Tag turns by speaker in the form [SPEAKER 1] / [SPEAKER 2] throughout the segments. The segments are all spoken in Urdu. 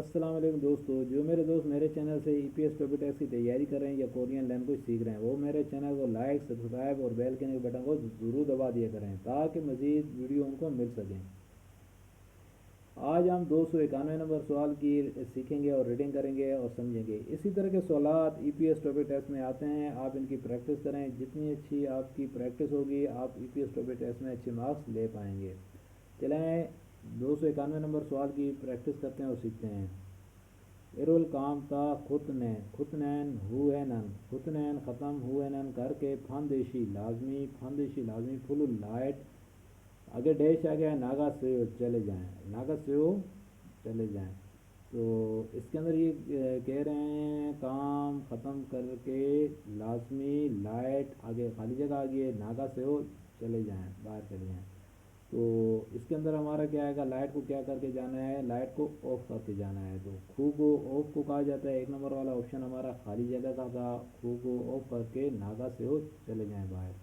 [SPEAKER 1] السلام علیکم دوستو، جو میرے دوست میرے چینل سے ای پی ایس ٹوپی ٹیسٹ کی تیاری کر رہے ہیں یا کورین لینگویج سیکھ رہے ہیں، وہ میرے چینل کو لائک، سبسکرائب اور بیل کے بٹن کو ضرور دبا دیا کریں تاکہ مزید ویڈیو ان کو مل سکیں۔ آج ہم 291 نمبر سوال کی سیکھیں گے اور ریڈنگ کریں گے اور سمجھیں گے۔ اسی طرح کے سوالات ای پی ایس ٹوپی ٹیسٹ میں آتے ہیں، آپ ان کی پریکٹس کریں۔ جتنی اچھی آپ کی پریکٹس ہوگی آپ ای پی ایس ٹوپی ٹیسٹ میں اچھے مارکس لے پائیں گے۔ چلیں 291 نمبر سوال کی پریکٹس کرتے ہیں اور سیکھتے ہیں۔ ارول کام تا خطنین خطنین ہوینن خطنین ختم ہوینن کر کے فندیشی لازمی فل لائٹ آگے ڈیش آ گیا ناگا سیو چلے جائیں۔ تو اس کے اندر یہ کہہ رہے ہیں کام ختم کر کے لازمی لائٹ آگے خالی جگہ آ گئی ہے ناگا سیو چلے جائیں، باہر چلے جائیں۔ تو اس کے اندر ہمارا کیا آئے گا، لائٹ کو کیا کر کے جانا ہے، لائٹ کو آف کر کے جانا ہے۔ تو خو کو آف کو کہا جاتا ہے، ایک نمبر والا آپشن ہمارا خالی جگہ کا تھا، خو کو آف کر کے ناگا سے ہو چلے جائیں باہر۔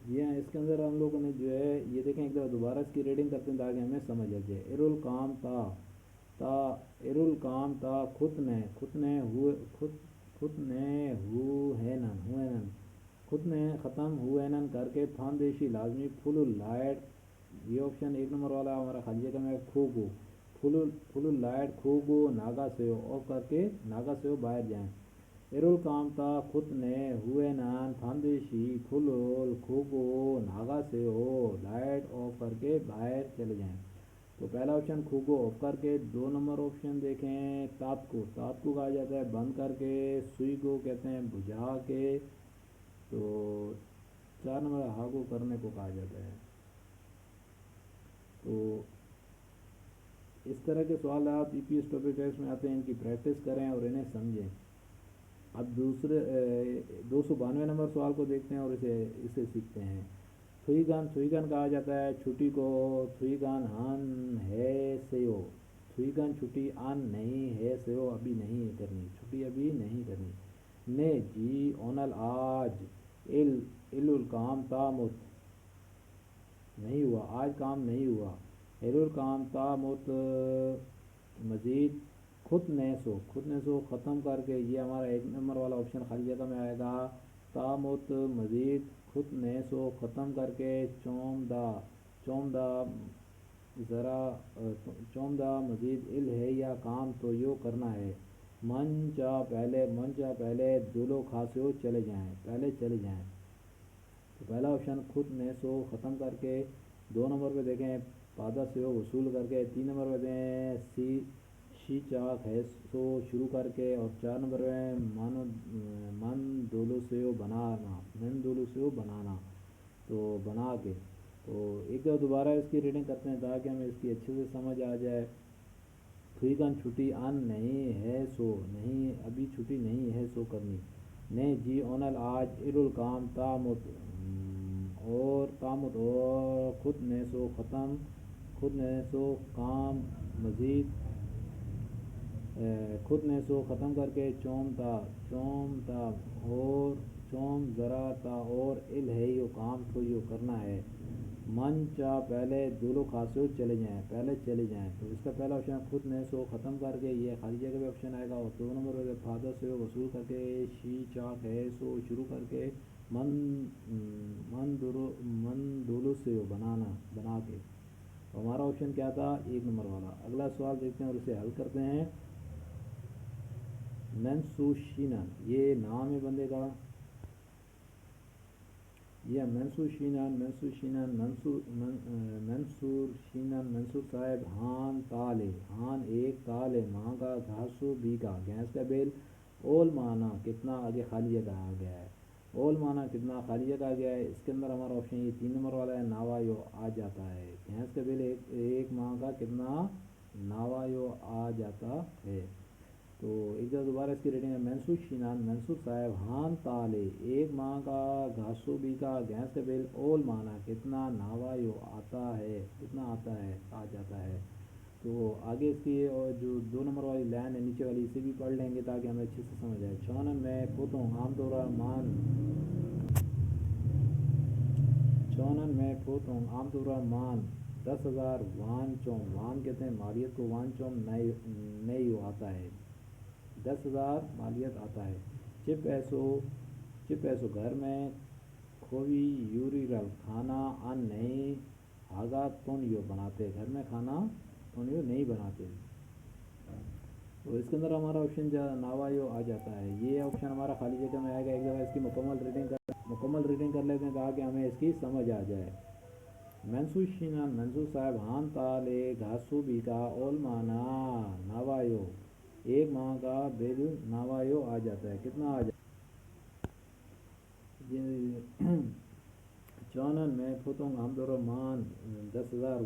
[SPEAKER 1] یہ اس کے اندر ہم لوگوں نے جو ہے یہ دیکھیں، ایک دفعہ دوبارہ اس کی ریڈنگ کرتے ہیں تاکہ ہمیں سمجھ آ جائے۔ ارول کام تا خطنے ہوینن خطنے ختم ہوینن کر کے فاندیشی لازمی فل لائٹ، یہ آپشن ایک نمبر والا ہمارا خالی جگہ میں کھو کو فل لائٹ کھو کو ناگا سے آف کر کے ناگا سے باہر جائیں۔ ارول کام تا خطنے ہوینن فاندیشی فل کھو کو ناگا سے لائٹ آف کر کے باہر چلے جائیں۔ تو پہلا آپشن خو کو آف کر کے، دو نمبر آپشن دیکھیں تات کو کہا جاتا ہے بند کر کے، سوئی کو کہتے ہیں بجھا کے، تو چار نمبر ہا کو کرنے کو کہا جاتا ہے۔ تو اس طرح کے سوالات ای پی ایس ٹوپی ٹیسٹ میں آتے ہیں، ان کی پریکٹس کریں اور انہیں سمجھیں۔ اب دوسرے 292 نمبر سوال کو دیکھتے ہیں اور اسے سیکھتے ہیں۔ تھوئی گن کہا جاتا ہے چھٹی کو، تھوئی گن ہن ہے سیو، تھوئی گن چھٹی ان نہیں ہے سیو ابھی نہیں کرنی، چھٹی ابھی نہیں کرنی۔ نے جی اونل آج ال کام تامت نہیں ہوا، آج کام نہیں ہوا۔ ال کام تامت مزید خطنے سو ختم کر کے، یہ ہمارا ایک نمبر والا آپشن خالی جگہ میں آئے گا، تامت مزید خطنے سو ختم کر کے چوم دا مزید ال ہے یا کام تو یو کرنا ہے۔ من چا پہلے دولو کھاسو چلے جائیں۔ تو پہلا آپشن خطنے سو ختم کر کے، دو نمبر پہ دیکھیں پادا سے وصول کر کے، تین نمبر پہ دیں شی چاک ہے سو شروع کر کے، اور چار نمبر پہ من دولو سے بنانا، تو بنا کے۔ تو ایک دفعہ دوبارہ اس کی ریڈنگ کرتے ہیں تاکہ ہمیں اس کی اچھے سے سمجھ آ جائے۔ تھوئی گن چھٹی ان نہیں ہے سو، نہیں ابھی چھٹی نہیں ہے سو کرنی۔ نے جی اونل آج ارول کام تامت اور خطنے سو کام مزید خطنے سو ختم کر کے چوم تا اور چوم ذرا تا اور ال ہے یو کام تو یو کرنا ہے۔ من چا پہلے دولو خاسو چلے جائیں۔ تو اس کا پہلا آپشن خطنے سو ختم کر کے، یہ خالی جگہ پہ آپشن آئے گا، اور دو نمبر پہ فادر سے وصول کر کے شی چاک ہے سو شروع کر کے من دولو سے بنا کے۔ تو ہمارا آپشن کیا تھا، ایک نمبر والا۔ اگلا سوال دیکھتے ہیں اور اسے حل کرتے ہیں۔ منسوشینن، یہ نام ہے بندے کا، یہ منصور صاحب ہان ایک تال ہے، ماں کا گھاسو بیگا گھینس کا بیل، اول مانا کتنا آگے خالی جگہ آ گیا ہے، اول مانا کتنا خالی جگہ آ گیا ہے۔ اس کے اندر ہمارا آپشن یہ تین نمبر والا ہے، ناوایو آ جاتا ہے، گھینس کا بیل ایک ماہ کا کتنا ناوایو آ جاتا ہے۔ تو ایک دفعہ دوبارہ اس کی ریڈنگ ہے، منصور صاحب ہان تالے ایک ماہ کا گھاسو بی کا گھینس کا بیل اول مانا کتنا ناوایو آتا ہے آ جاتا ہے۔ تو آگے اس کی جو دو نمبر والی لائن ہے نیچے والی، اسے بھی پڑھ لیں گے تاکہ ہمیں اچھے سے سمجھ آئے۔ چونن میں پھوتوں عام طور مان 10,000 وان چوم، وان کہتے ہیں مالیت کو، وان چوم نئی آتا ہے، 10,000 مالیت آتا ہے۔ چپ ایسو گھر میں کھوی یوری رل کھانا ان نہیں آگا تون یو بناتے، گھر میں کھانا تون یو نہیں بناتے۔ تو اس کے اندر ہمارا آپشن ناوایو آ جاتا ہے، یہ آپشن ہمارا خالی جگہ میں آئے گا۔ ایک دفعہ اس کی مکمل ریڈنگ کر لیتے ہیں تاکہ ہمیں اس کی سمجھ آ جائے۔ منسو شینان منسو صاحب ہان تالے گھاسو بی کا اول مانا ناوایو، ایک ماہ کا بل ناوایو آ جاتا ہے، کتنا آ جاتا ہے؟ چونن میں پھوتوں ہم دورو مان 10,000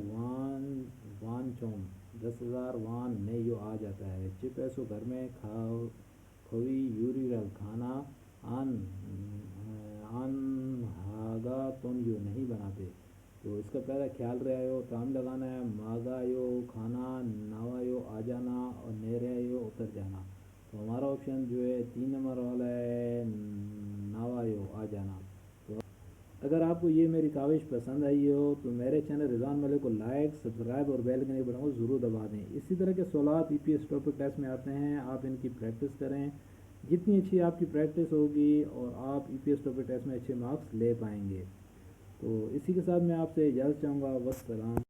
[SPEAKER 1] وان چوم، 10,000 وان نیو آ جاتا ہے۔ چپ ایسو گھر میں کھوی یوری رل کھانا ان ہاگا تون یو نہیں بناتے۔ تو اس کا پہلا خیال رہا ہو ٹائم لگانا ہے، ماگا یو کھانا، ناوا یو آ جانا اور نیرے یو اتر جانا۔ تو ہمارا آپشن جو ہے 3 نمبر والا ہے ناوا یو آ جانا۔ تو اگر آپ کو یہ میری کاوش پسند آئی ہو تو میرے چینل رضوان ملک کو لائک، سبسکرائب اور بیل کے بٹن کو ضرور دبا دیں۔ اسی طرح کے سوالات ای پی ایس ٹاپک ٹیسٹ میں آتے ہیں، آپ ان کی پریکٹس کریں، جتنی اچھی آپ کی پریکٹس ہوگی اور آپ ای پی ایس ٹاپک ٹیسٹ میں اچھے مارکس لے پائیں گے۔ تو اسی کے ساتھ میں آپ سے اجازت چاہوں گا، والسلام۔